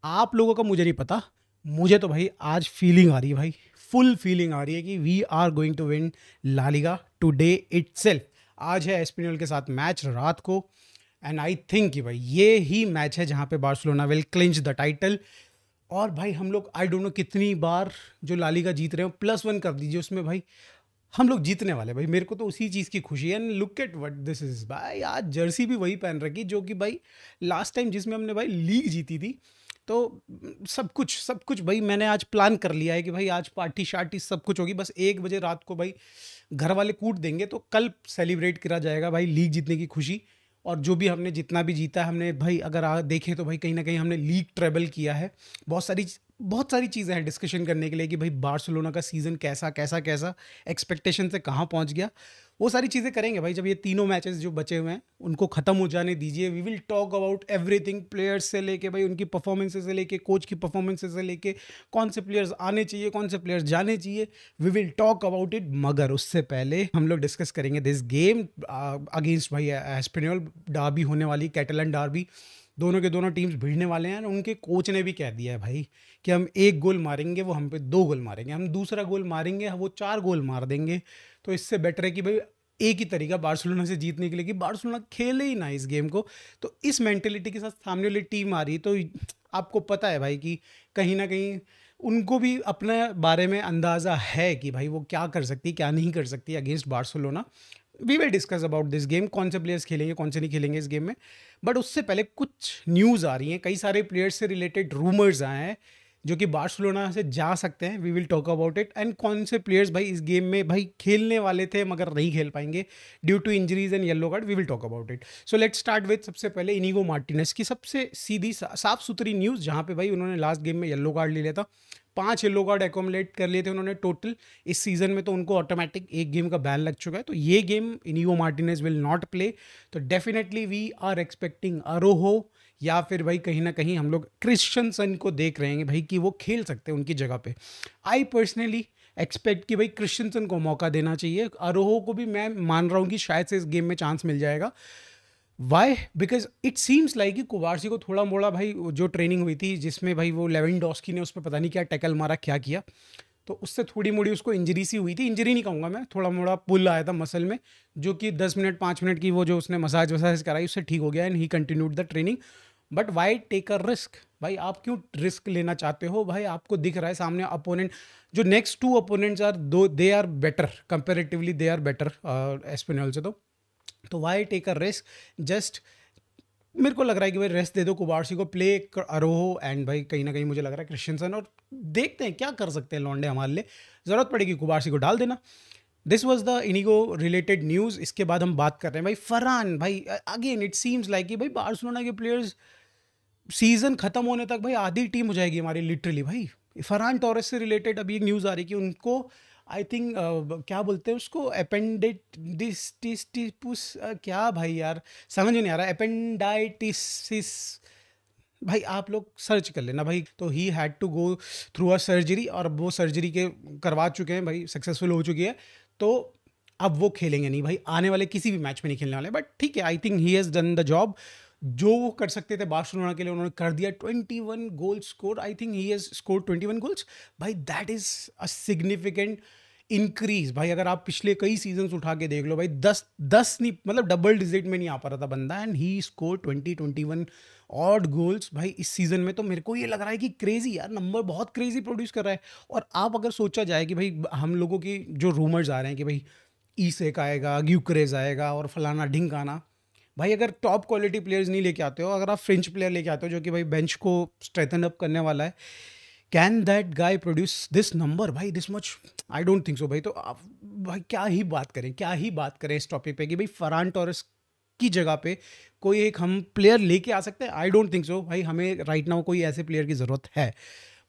आप लोगों का मुझे नहीं पता, मुझे तो भाई आज फीलिंग आ रही है भाई, फुल फीलिंग आ रही है कि we are going to win La Liga today itself. आज है एस्पेनियोल के साथ मैच रात को, एंड आई थिंक कि भाई ये ही मैच है जहाँ पे Barcelona will clinch the title. और भाई हम लोग आई डोंट नो कितनी बार जो ला लीगा जीत रहे हो, +1 कर दीजिए उसमें भाई, हम लोग जीतने वाले भाई। मेरे को तो उसी चीज़ की खुशी है। And look at what this is भाई, आज जर्सी भी वही पहन रखी जो कि भाई लास्ट टाइम जिसमें हमने भाई लीग जीती थी। तो सब कुछ भाई मैंने आज प्लान कर लिया है कि भाई आज पार्टी शार्टी सब कुछ होगी। बस 1 बजे रात को भाई घर वाले कूट देंगे तो कल सेलिब्रेट करा जाएगा भाई लीग जीतने की खुशी। और जो भी हमने जितना भी जीता है हमने भाई, अगर देखें तो भाई कहीं ना कहीं हमने लीग ट्रेबल किया है। बहुत सारी चीज़ें हैं डिस्कशन करने के लिए कि भाई बार्सिलोना का सीज़न कैसा कैसा कैसा, एक्सपेक्टेशन से कहाँ पहुँच गया। वो सारी चीज़ें करेंगे भाई जब ये तीनों मैचेस जो बचे हुए हैं उनको ख़त्म हो जाने दीजिए। We will talk about everything, players से लेके भाई उनकी परफॉर्मेंसेस से लेके कोच की परफॉर्मेंसेस से लेके कौन से प्लेयर्स आने चाहिए कौन से प्लेयर्स जाने चाहिए, we will talk about it. मगर उससे पहले हम लोग डिस्कस करेंगे दिस गेम अगेंस्ट भाई एस्पेनियोल, डार्बी होने वाली, कैटलन डार्बी। दोनों के दोनों टीम्स भिड़ने वाले हैं। उनके कोच ने भी कह दिया है भाई कि हम एक गोल मारेंगे वो हम पे 2 गोल मारेंगे, हम दूसरा गोल मारेंगे वो 4 गोल मार देंगे। तो इससे बेटर है कि भाई एक ही तरीका बार्सिलोना से जीतने के लिए कि बार्सिलोना खेले ही ना इस गेम को। तो इस मेंटेलिटी के साथ सामने वाली टीम आ रही है। तो आपको पता है भाई कि कहीं ना कहीं उनको भी अपने बारे में अंदाज़ा है कि भाई वो क्या कर सकती है क्या नहीं कर सकती against Barcelona. We will discuss about this game, कौन से प्लेयर्स खेलेंगे कौन से नहीं खेलेंगे इस गेम में। बट उससे पहले कुछ न्यूज़ आ रही हैं, कई सारे प्लेयर्स से रिलेटेड रूमर्स आए हैं जो कि बार्सिलोना से जा सकते हैं। We will talk about it. And कौन से प्लेयर्स भाई इस गेम में भाई खेलने वाले थे मगर नहीं खेल पाएंगे due to injuries and yellow card, we will talk about it. So let's start with सबसे पहले इनिगो मार्टिनेज की सबसे सीधी साफ सुथरी न्यूज़, जहाँ पे भाई उन्होंने लास्ट गेम में येलो कार्ड ले लिया था। 5 येलो कार्ड एकोमलेट कर लिए थे उन्होंने टोटल इस सीज़न में। तो उनको ऑटोमेटिक एक गेम का बैन लग चुका है। तो ये game Inigo Martinez will not play. तो डेफिनेटली वी आर एक्सपेक्टिंग अरोहो या फिर भाई कहीं ना कहीं हम लोग क्रिश्चियनसन को देख रहे हैं भाई कि वो खेल सकते हैं उनकी जगह पे। आई पर्सनली एक्सपेक्ट कि भाई क्रिश्चियनसन को मौका देना चाहिए। अरोहो को भी मैं मान रहा हूँ कि शायद से इस गेम में चांस मिल जाएगा। Why? Because it seems like कि कुबार्सी को थोड़ा मोड़ा भाई जो ट्रेनिंग हुई थी जिसमें भाई वो लेवेंडोस्की ने उस पर पता नहीं क्या टैकल मारा क्या किया, तो उससे थोड़ी मोड़ी उसको इंजरी सी हुई थी। इंजरी नहीं कहूँगा मैं, थोड़ा मोड़ा पुल आया था मसल में, जो कि 10 मिनट 5 मिनट की वो जो उसने मसाज वसाज कराई उससे ठीक हो गया and he continued the training. But why take a risk भाई? आप क्यों रिस्क लेना चाहते हो भाई? आपको दिख रहा है सामने अपोनेंट, जो next 2 opponents are two, they are better comparatively, they are better Espanyol से। तो why take a risk? Just मेरे को लग रहा है कि भाई रेस्ट दे दो कुबार्सी को, प्ले अरोहो एंड भाई कहीं ना कहीं मुझे लग रहा है क्रिश्चियनसन, और देखते हैं क्या कर सकते हैं लॉन्डे हमारे लिए। ज़रूरत पड़ेगी कुबार्सी को डाल देना। This was the Inigo related news. इसके बाद हम बात कर रहे हैं भाई फरहान भाई। अगेन इट सीम्स लाइक कि भाई बार्सिलोना के प्लेयर्स सीजन खत्म होने तक भाई आधी टीम हो जाएगी हमारी लिटरली भाई। फरहान टोरेस से रिलेटेड अभी एक न्यूज़ आ रही है कि उनको आई थिंक क्या बोलते हैं उसको, अपेंडिटिस क्या भाई यार समझ नहीं आ रहा, अपेंडाइटिस भाई। आप लोग सर्च कर लेना भाई। तो he had to go through a surgery और अब वो सर्जरी के करवा चुके हैं भाई, सक्सेसफुल हो चुकी है। तो अब वो खेलेंगे नहीं भाई, आने वाले किसी भी मैच में नहीं खेलने वाले। बट ठीक है, आई think he has done the job. जो वो कर सकते थे बार्सिलोना के लिए उन्होंने कर दिया। 21 goal score, I think he has score 21 goals भाई। That is a significant increase भाई। अगर आप पिछले कई सीजन्स उठा के देख लो भाई, 10 नहीं मतलब डबल डिजिट में नहीं आ पा रहा था बंदा, and he score 21 odd goals भाई इस सीजन में। तो मेरे को ये लग रहा है कि क्रेजी यार, नंबर बहुत क्रेजी प्रोड्यूस कर रहा है। और आप अगर सोचा जाए कि भाई हम लोगों की जो रूमर्स आ रहे हैं कि भाई ईसेक आएगा, ग्यूक्रेज आएगा और फलाना ढिंकाना, भाई अगर टॉप क्वालिटी प्लेयर्स नहीं लेके आते हो, अगर आप फ्रेंच प्लेयर लेके आते हो जो कि भाई बेंच को स्ट्रेथन अप करने वाला है, can that guy produce this number भाई, this much? I don't think so भाई। तो आप भाई क्या ही बात करें इस टॉपिक पे कि भाई फरहान टोरेस की जगह पे कोई एक हम प्लेयर लेके आ सकते हैं? आई डोंट थिंक सो भाई। हमें राइट नाउ कोई ऐसे प्लेयर की ज़रूरत है।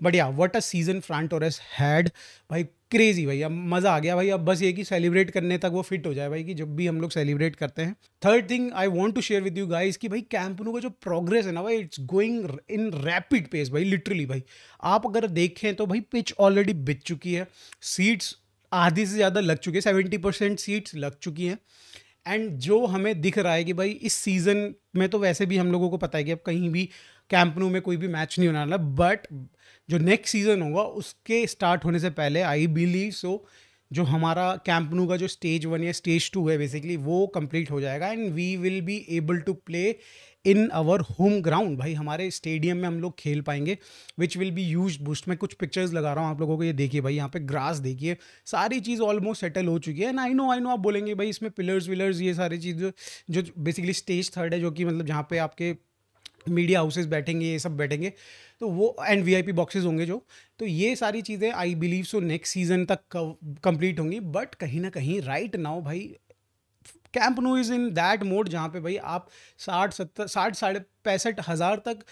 बट या what a season Frank Torres had भाई, क्रेजी भाई। अब मज़ा आ गया भाई। अब बस ये कि सेलिब्रेट करने तक वो फिट हो जाए भाई, कि जब भी हम लोग सेलिब्रेट करते हैं। Third thing I want to share with you guys कि भाई कैंप नु का जो प्रोग्रेस है ना भाई, it's going in rapid pace भाई, लिटरली भाई। आप अगर देखें तो भाई पिच ऑलरेडी बिक चुकी है, सीट्स आधी से ज़्यादा लग चुकी है, 70% सीट्स लग चुकी हैं। एंड जो हमें दिख रहा है कि भाई इस सीज़न में तो वैसे भी हम लोगों को पता है कि अब कहीं भी कैंप न्यू में कोई भी मैच नहीं होने वाला, बट जो नेक्स्ट सीजन होगा उसके स्टार्ट होने से पहले आई बिलीव सो जो हमारा कैंप न्यू का जो स्टेज 1 या स्टेज 2 है बेसिकली वो कंप्लीट हो जाएगा and we will be able to play in our home ground. भाई हमारे स्टेडियम में हम लोग खेल पाएंगे which will be huge boost. मैं कुछ पिक्चर्स लगा रहा हूँ आप लोगों को, ये देखिए भाई, यहाँ पे ग्रास देखिए, सारी चीज़ ऑलमोस्ट सेटल हो चुकी है। एंड आई नो आप बोलेंगे भाई इसमें पिलर्स विलर्स ये सारी चीज़ जो बेसिकली स्टेज 3 है, जो कि मतलब जहाँ पे आपके मीडिया हाउसेस बैठेंगे, ये सब बैठेंगे, तो वो एंड वीआईपी बॉक्सेस होंगे जो, तो ये सारी चीज़ें I believe so next season तक कंप्लीट होंगी। बट कहीं ना कहीं राइट नाउ भाई camp new is in that mode जहाँ पे भाई आप 60-65 तक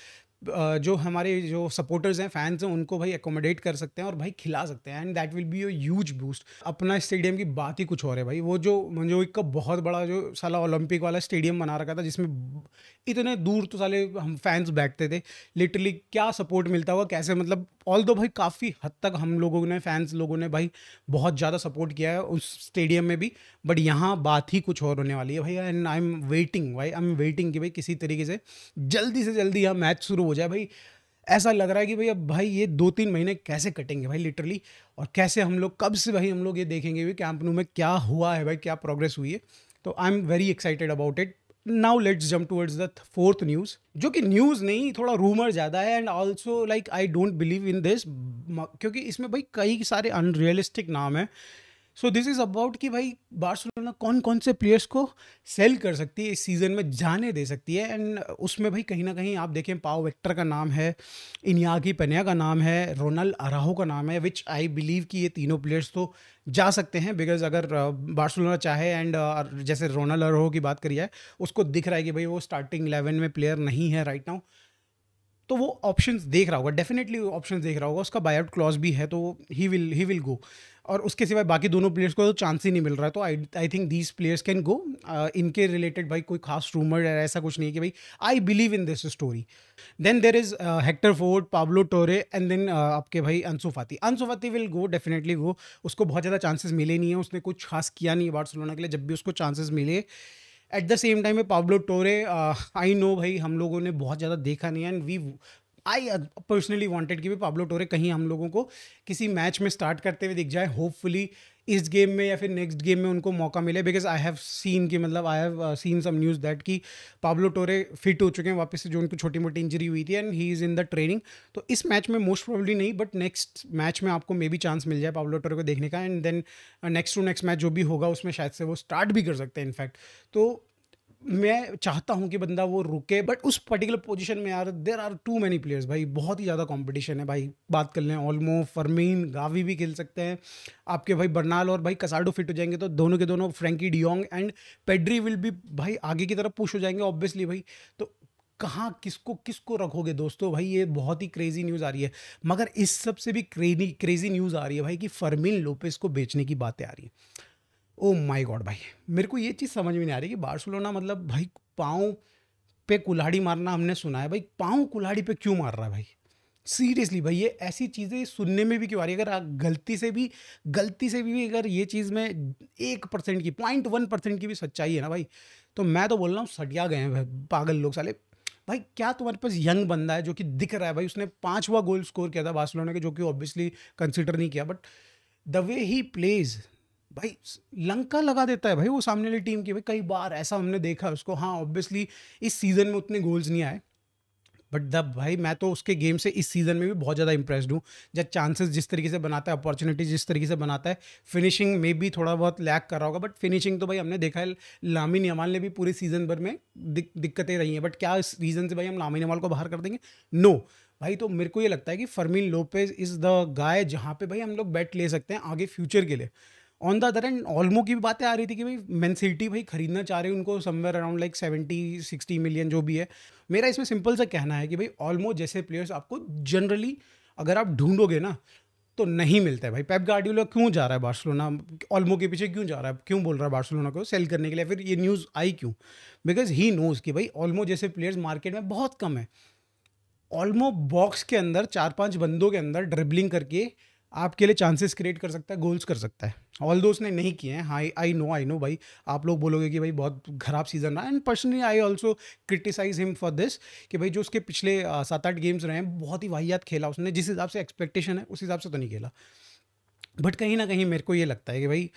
जो हमारे जो सपोर्टर्स हैं, फैंस हैं, उनको भाई एकोमोडेट कर सकते हैं और भाई खिला सकते हैं and that will be a huge boost. अपना स्टेडियम की बात ही कुछ और है भाई। वो जो मंजोइक का बहुत बड़ा जो साला ओलंपिक वाला स्टेडियम बना रखा था जिसमें इतने दूर तो साले हम फैंस बैठते थे, लिटरली क्या सपोर्ट मिलता होगा, कैसे मतलब ऑल दो भाई काफ़ी हद तक हम लोगों ने, फैंस लोगों ने भाई बहुत ज़्यादा सपोर्ट किया है उस स्टेडियम में भी। बट यहाँ बात ही कुछ और होने वाली है भाई एंड आई एम वेटिंग कि भाई किसी तरीके से जल्दी यहाँ मैच शुरू हो जाए भाई। ऐसा लग रहा है कि भाई अब भाई ये 2-3 महीने कैसे कटेंगे भाई लिटरली, और कैसे हम लोग कब से भाई हम लोग ये देखेंगे भाई कैंप न्यू में क्या हुआ है भाई, क्या प्रोग्रेस हुई है। तो I am very excited about it. Now let's jump towards the fourth news, जो कि न्यूज़ नहीं, थोड़ा रूमर ज़्यादा है and also like I don't believe in this, क्योंकि इसमें भाई कई सारे अनरियलिस्टिक नाम है। सो दिस इज़ अबाउट कि भाई बार्सिलोना कौन कौन से प्लेयर्स को सेल कर सकती है, इस सीज़न में जाने दे सकती है। एंड उसमें भाई कहीं ना कहीं आप देखें, पाओ वेक्टर का नाम है, इनियागी पेन्या का नाम है, रोनाल्ड अराहो का नाम है, विच आई बिलीव कि ये तीनों प्लेयर्स तो जा सकते हैं बिकॉज अगर बार्सिलोना चाहे एंड जैसे रोनाल्ड अराहो की बात करी जाए, उसको दिख रहा है कि भाई वो स्टार्टिंग 11 में प्लेयर नहीं है राइट नाउ, तो वो ऑप्शंस देख रहा होगा, डेफिनेटली ऑप्शंस देख रहा होगा, उसका बाय आउट क्लॉज भी है, तो ही विल गो। और उसके सिवाय बाकी दोनों प्लेयर्स को तो चांस ही नहीं मिल रहा है, तो I think these players can go. इनके रिलेटेड भाई कोई खास रूमर है ऐसा कुछ नहीं है कि भाई I believe in this story. Then there is Hector Fort, Pablo Torre and then आपके भाई अंसु फाती विल गो, डेफिनेटली गो। उसको बहुत ज़्यादा चांसेस मिले नहीं है, उसने कुछ खास किया नहीं है बार्सिलोना के लिए, जब भी उसको चांसेस मिले। एट द सेम टाइम में पाब्लो टोरे, आई नो भाई हम लोगों ने बहुत ज़्यादा देखा नहीं है एंड आई पर्सनली वांटेड कि भी पाब्लो टोरे कहीं हम लोगों को किसी मैच में स्टार्ट करते हुए दिख जाए, होपफुली इस गेम में या फिर नेक्स्ट गेम में उनको मौका मिले। बिकॉज आई हैव सीन कि मतलब I have seen some news that कि पाब्लो टोरे फिट हो चुके हैं वापस से, जो उनको छोटी मोटी इंजरी हुई थी and he is in the training. तो इस मैच में मोस्ट प्रोबेबली नहीं, बट नेक्स्ट मैच में आपको मे बी चांस मिल जाए पाब्लो टोरे को देखने का and then next to next match जो भी होगा उसमें शायद से वो स्टार्ट भी कर सकते हैं इनफैक्ट। तो मैं चाहता हूं कि बंदा वो रुके, बट उस पर्टिकुलर पोजीशन में यार there are too many players भाई, बहुत ही ज़्यादा कंपटीशन है भाई। बात कर लें ऑल्मो, फर्मीन, गावी भी खेल सकते हैं आपके भाई, बर्नाल और भाई कसाडो फिट हो जाएंगे तो दोनों के दोनों, Frenkie de Jong and Pedri will भी भाई आगे की तरफ पुश हो जाएंगे ऑब्वियसली भाई। तो कहाँ किसको रखोगे दोस्तों भाई, ये बहुत ही क्रेजी न्यूज़ आ रही है। मगर इस सबसे भी क्रेजी न्यूज़ आ रही है भाई कि फर्मीन लोपेस को बेचने की बातें आ रही हैं। ओ माय गॉड भाई, मेरे को ये चीज़ समझ में नहीं आ रही कि बार्सिलोना मतलब भाई पाँव पे कुल्हाड़ी मारना हमने सुना है भाई, पाँव कुल्हाड़ी पे क्यों मार रहा है भाई? सीरियसली भाई, ये ऐसी चीज़ें सुनने में भी क्यों आ रही है? अगर आप गलती से भी अगर ये चीज़ में 1% की 0.1% की भी सच्चाई है ना भाई, तो मैं तो बोल रहा हूँ सटिया गए हैं भाई, पागल लोग साले। भाई क्या तुम्हारे पास यंग बंदा है जो कि दिख रहा है भाई, उसने 5वां गोल स्कोर किया था बार्सिलोना के, जो कि ऑब्वियसली कंसिडर नहीं किया, but the way he plays भाई लंका लगा देता है भाई वो सामने वाली टीम की। भाई कई बार ऐसा हमने देखा है उसको। हाँ ऑब्वियसली इस सीज़न में उतने गोल्स नहीं आए, बट द भाई मैं तो उसके गेम से इस सीज़न में भी बहुत ज़्यादा इंप्रेस्ड हूँ। जब चांसेस जिस तरीके से बनाता है, अपॉर्चुनिटीज जिस तरीके से बनाता है, फिनिशिंग में भी थोड़ा बहुत लैक कर रहा होगा, बट फिनिशिंग तो भाई हमने देखा है लामिन यमाल ने भी पूरे सीज़न भर में दिक्कतें रही हैं। बट क्या इस रीज़न से भाई हम लामिन यमाल को बाहर कर देंगे? नो भाई। तो मेरे को ये लगता है कि फर्मीन लोपेज इज़ द गाय जहाँ पे भाई हम लोग बेट ले सकते हैं आगे फ्यूचर के लिए। On the other and Olmo की भी बातें आ रही थी कि भाई मैन सिटी भाई खरीदना चाह रहे हैं उनको समवेयर अराउंड लाइक 70-60 मिलियन जो भी है। मेरा इसमें सिंपल सा कहना है कि भाई ऑल्मो जैसे प्लेयर्स आपको जनरली अगर आप ढूंढोगे ना तो नहीं मिलता है भाई। पेप गार्डियोला क्यों जा रहा है बार्सिलोना, ऑल्मो के पीछे क्यों जा रहा है, क्यों बोल रहा है बार्सिलोना को सेल करने के लिए? फिर ये न्यूज़ आई क्यों? बिकॉज ही नोज कि भाई ऑल्मो जैसे प्लेयर्स मार्केट में बहुत कम है। ऑल्मो बॉक्स के अंदर 4-5 बंदों के अंदर ड्रिबलिंग करके आपके लिए चांसेस क्रिएट कर सकता है, गोल्स कर सकता है। ऑल दो उसने नहीं किए हैं। हाँ, आई नो भाई, आप लोग बोलोगे कि भाई बहुत खराब सीजन रहा, and personally I also criticise him for this कि भाई जो उसके पिछले 7-8 गेम्स रहे हैं बहुत ही वाहियात खेला उसने, जिस हिसाब से एक्सपेक्टेशन है उस हिसाब से तो नहीं खेला। बट कहीं ना कहीं मेरे को ये लगता है कि भाई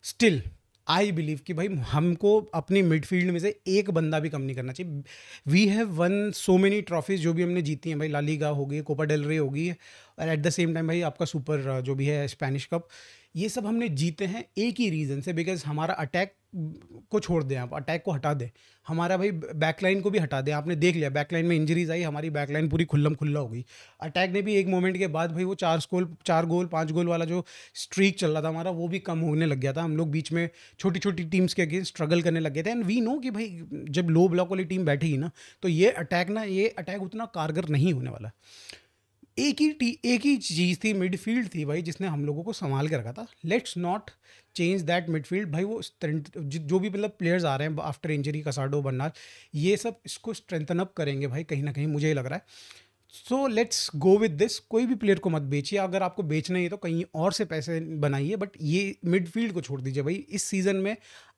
स्टिल आई बिलीव कि भाई हमको अपनी मिडफील्ड में से एक बंदा भी कम नहीं करना चाहिए। We have won so many trophies जो भी हमने जीती हैं भाई, ला लीगा हो गई, कोपा डेल रे हो गई, और एट द सेम टाइम भाई आपका सुपर जो भी है स्पेनिश कप, ये सब हमने जीते हैं एक ही रीज़न से, बिकॉज हमारा अटैक को छोड़ दें, आप अटैक को हटा दें, हमारा भाई बैकलाइन को भी हटा दें। आपने देख लिया बैकलाइन में इंजरीज आई, हमारी बैकलाइन पूरी खुल्लम खुल्ला हो गई। अटैक ने भी एक मोमेंट के बाद भाई वो 4 गोल 5 गोल वाला जो स्ट्रीक चल रहा था हमारा, वो भी कम होने लग गया था। हम लोग बीच में छोटी छोटी टीम्स के अगेंस्ट स्ट्रगल करने लग गए थे, एंड वी नो कि भाई जब लो ब्लॉक वाली टीम बैठेगी ना, तो ये अटैक उतना कारगर नहीं होने वाला। एक ही चीज़ थी, मिडफील्ड थी भाई, जिसने हम लोगों को संभाल के रखा था। Let's not change that midfield भाई। वो जो भी मतलब प्लेयर्स आ रहे हैं आफ्टर इंजरी, कसाडो, बर्नार्ड, ये सब इसको स्ट्रेंथन अप करेंगे भाई, कहीं ना कहीं मुझे ये लग रहा है। So let's go with this. कोई भी प्लेयर को मत बेचिए, अगर आपको बेचना ही है तो कहीं और से पैसे बनाइए, बट ये मिडफील्ड को छोड़ दीजिए भाई। इस सीज़न में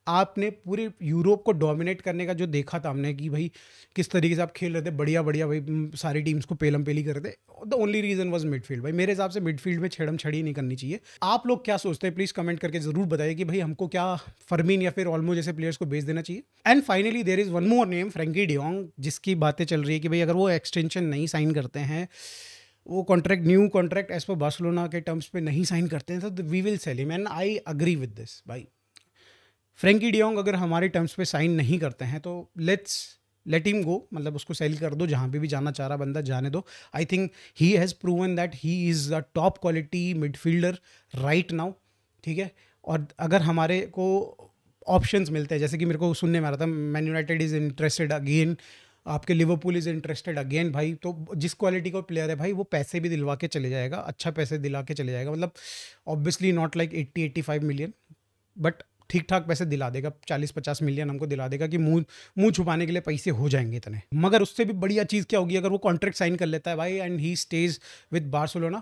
आपने पूरे यूरोप को डोमिनेट करने का जो देखा था हमने कि भाई किस तरीके से आप खेल रहे थे, बढ़िया बढ़िया भाई, सारी टीम्स को पेलम पेली कर रहे थे। The only reason was midfield भाई। मेरे हिसाब से मिडफील्ड में छेड़म छड़ी नहीं करनी चाहिए। आप लोग क्या सोचते हैं, प्लीज़ कमेंट करके ज़रूर बताइए कि भाई हमको क्या फर्मीन या फिर ऑल्मो जैसे प्लेयर्स को बेच देना चाहिए। And finally there is one more name, Frenkie de Jong, जिसकी बातें चल रही है कि भाई अगर वो एक्सटेंशन नहीं साइन करते हैं, वो contract, new contract as per Barcelona के टर्म्स पे नहीं साइन करते हैं, तो we will sell him, and I agree with this भाई। फ्रैंकी डियोंग अगर हमारे टर्म्स पे साइन नहीं करते हैं तो लेट हिम गो, मतलब उसको सेल कर दो, जहाँ पे भी जाना चाह रहा बंदा जाने दो। आई think he has proven that he is a top quality midfielder right now, ठीक है। और अगर हमारे को ऑप्शंस मिलते हैं, जैसे कि मेरे को सुनने में आ रहा था man United is interested again, आपके लिवरपूल इज़ इंटरेस्टेड अगेन भाई, तो जिस क्वालिटी का प्लेयर है भाई वो पैसे भी दिलवा के चले जाएगा, अच्छा पैसे दिला के चले जाएगा, मतलब obviously not like 80-85 million, but ठीक ठाक पैसे दिला देगा, 40-50 मिलियन हमको दिला देगा कि मुंह छुपाने के लिए पैसे हो जाएंगे इतने। मगर उससे भी बढ़िया चीज़ क्या होगी, अगर वो कॉन्ट्रैक्ट साइन कर लेता है भाई and he stage with Barcelona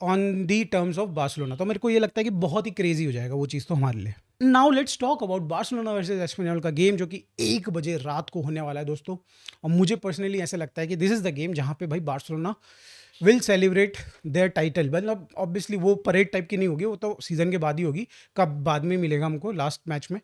on the terms of Barcelona, तो मेरे को ये लगता है कि बहुत ही क्रेजी हो जाएगा वो चीज़ तो हमारे लिए। Now let's talk about Barcelona versus Espanyol का गेम, जो कि 1 बजे रात को होने वाला है दोस्तों। और मुझे पर्सनली ऐसा लगता है कि दिस इज़ द गेम जहाँ पे भाई Barcelona will celebrate their title. मतलब ऑब्वियसली वो परेड टाइप की नहीं होगी, वो तो सीज़न के बाद ही होगी, कब बाद में मिलेगा हमको लास्ट मैच में।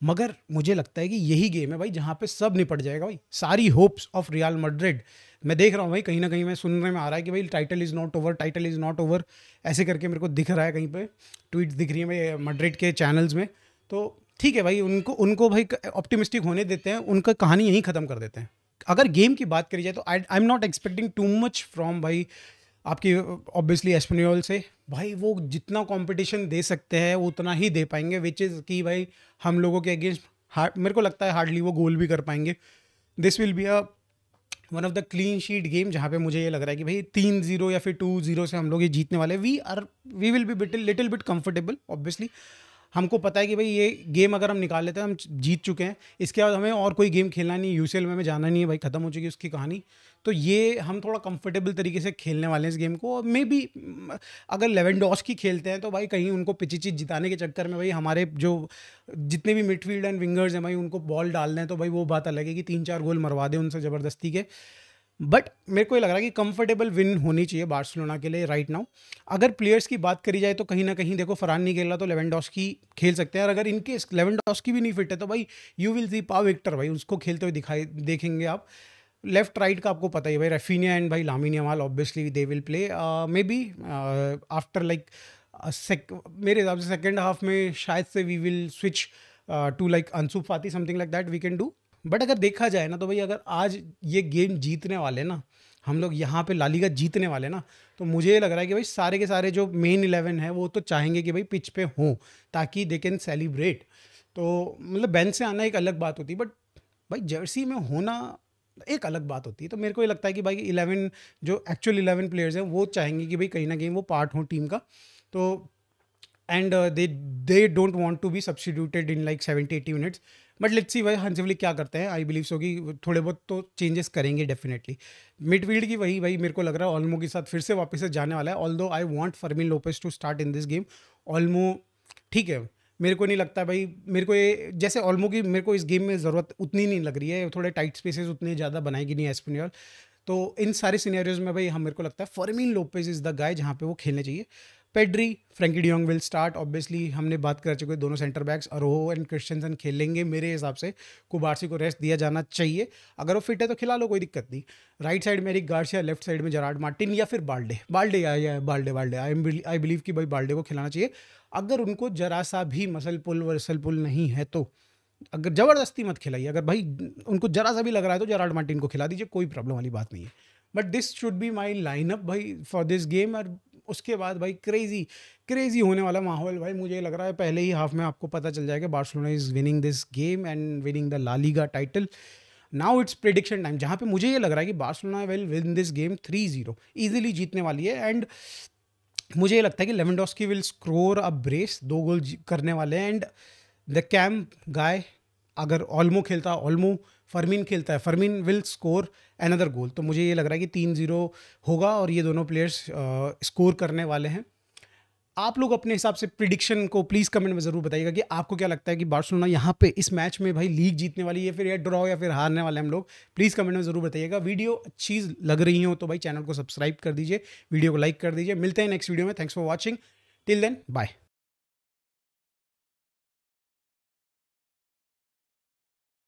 मगर मुझे लगता है कि यही गेम है भाई जहाँ पे सब निपट जाएगा भाई, सारी होप्स ऑफ रियल मैड्रिड। मैं देख रहा हूँ भाई, कहीं ना कहीं मैं सुनने में आ रहा है कि भाई title is not over, title is not over, ऐसे करके मेरे को दिख रहा है, कहीं पे ट्वीट्स दिख रही है भाई मैड्रिड के चैनल्स में। तो ठीक है भाई, उनको उनको भाई ऑप्टिमिस्टिक होने देते हैं, उनका कहानी यहीं ख़त्म कर देते हैं। अगर गेम की बात करी जाए तो I am not expecting too much from भाई आपकी ऑब्वियसली एस्पेनियोल से। भाई वो जितना कंपटीशन दे सकते हैं वो उतना ही दे पाएंगे, विच इज़ कि भाई हम लोगों के अगेंस्ट मेरे को लगता है हार्डली वो गोल भी कर पाएंगे। This will be a one of the clean sheet game, जहाँ पे मुझे ये लग रहा है कि भाई 3-0 या फिर 2-0 से हम लोग ये जीतने वाले। We will be little bit comfortable. Obviously हमको पता है कि भाई ये गेम अगर हम निकाल लेते हैं हम जीत चुके हैं, इसके बाद हमें और कोई गेम खेलना नहीं, यूसीएल में हमें जाना नहीं है भाई, ख़त्म हो चुकी है उसकी कहानी। तो ये हम थोड़ा कंफर्टेबल तरीके से खेलने वाले हैं इस गेम को। मे बी अगर लेवेंडोस्की खेलते हैं तो भाई कहीं उनको पिचिचिच जिताने के चक्कर में भाई हमारे जो जितने भी मिडफील्ड एंड विंगर्स हैं भाई उनको बॉल डाल दें, तो भाई वो बात अलग है कि 3-4 गोल मरवा दें उनसे ज़बरदस्ती के। बट मेरे को ये लग रहा है कि कंफर्टेबल विन होनी चाहिए बार्सिलोना के लिए राइट नाउ। अगर प्लेयर्स की बात करी जाए तो कहीं ना कहीं देखो, फरहान नहीं खेल रहा तो लेवेंडोस्की खेल सकते हैं, और अगर इनकेस लेवेंडोस्की भी नहीं फिट है तो भाई यू विल सी पा विक्टर भाई, उसको खेलते हुए देखेंगे आप। लेफ्ट राइट का आपको पता ही है भाई, रफीनिया एंड भाई Lamine Yamal obviously they will play maybe after like मेरे हिसाब से सेकेंड हाफ में शायद से we will switch to like Ansu Fati, something like that we can do. But अगर देखा जाए ना तो भाई अगर आज ये गेम जीतने वाले ना, हम लोग यहाँ पे लालीगा जीतने वाले ना, तो मुझे लग रहा है कि भाई सारे के सारे जो मेन 11 है वो तो चाहेंगे कि भाई पिच पे हों ताकि दे कैन सेलिब्रेट। तो मतलब बेंच से आना एक अलग बात होती है, बट भाई जर्सी में होना एक अलग बात होती है। तो मेरे को ये लगता है कि भाई 11 जो एक्चुअल 11 प्लेयर्स हैं वो चाहेंगे कि भाई कहीं ना कहीं वो पार्ट हों टीम का। तो and they don't want to be substituted in like 70-80 minutes. But let's see भाई हंस फ्लिक क्या करते हैं। आई बिलीव सो कि थोड़े बहुत तो चेंजेस करेंगे डेफिनेटली। मिडफील्ड की वही भाई मेरे को लग रहा है ऑल्मो के साथ फिर से वापस से जाने वाला है, although I want Fermin Lopez to start in this game. Olmo ठीक है, मेरे को नहीं लगता भाई, मेरे को ये जैसे ओल्मो की मेरे को इस गेम में ज़रूरत उतनी नहीं लग रही है, थोड़े टाइट स्पेसेस उतने ज़्यादा बनाएगी नहीं एस्पेनियोल। तो इन सारे सिनेरियोज में भाई हम मेरे को लगता है फर्मीन लोपेज इज़ द गाय जहाँ पे वो खेलने चाहिए। Pedri, Frenkie de Jong will start obviously, हमने बात कर चुके हैं दोनों सेंटर बैक्स अरोहो एंड क्रिस्टियनसन खेलेंगे मेरे हिसाब से। कुबार्सी को रेस्ट दिया जाना चाहिए, अगर वो फिट है तो खिला लो, कोई दिक्कत नहीं। राइट साइड में एरिक गार्सिया, लेफ्ट साइड में जरार्ड मार्टिन या फिर बाल्डे, बाल्डे आई बिलीव कि भाई बाल्डे को खिलाना चाहिए। अगर उनको जरा सा भी मसल पुल नहीं है तो, अगर ज़बरदस्ती मत खिलाइए, अगर भाई उनको जरा सा भी लग रहा है तो जराल्ड मार्टिन को खिला दीजिए, कोई प्रॉब्लम वाली बात नहीं है। But this should be my lineup भाई फॉर दिस गेम। और उसके बाद भाई क्रेजी क्रेजी होने वाला माहौल भाई, मुझे लग रहा है पहले ही हाफ में आपको पता चल जाएगा Barcelona is winning this game and winning the La Liga title. Now it's prediction time, जहाँ पे मुझे ये लग रहा है कि Barcelona will win this game 3-0, easily जीतने वाली है। एंड मुझे ये लगता है कि Lewandowski will score a brace, 2 goal करने वाले हैं। एंड द कैम गाय, अगर ओल्मो खेलता ओल्मो, फर्मीन खेलता है फर्मीन विल स्कोर अनदर गोल। तो मुझे ये लग रहा है कि 3-0 होगा और ये दोनों प्लेयर्स स्कोर करने वाले हैं। आप लोग अपने हिसाब से प्रिडिक्शन को प्लीज़ कमेंट में ज़रूर बताइएगा कि आपको क्या लगता है कि बार्सिलोना यहाँ पे इस मैच में भाई लीग जीतने वाली है, फिर या ड्रॉ या फिर हारने वाले हम लोग। प्लीज़ कमेंट में ज़रूर बताइएगा। वीडियो अच्छी लग रही हो तो भाई चैनल को सब्सक्राइब कर दीजिए, वीडियो को लाइक कर दीजिए। मिलते हैं नेक्स्ट वीडियो में। Thanks for watching, till then bye.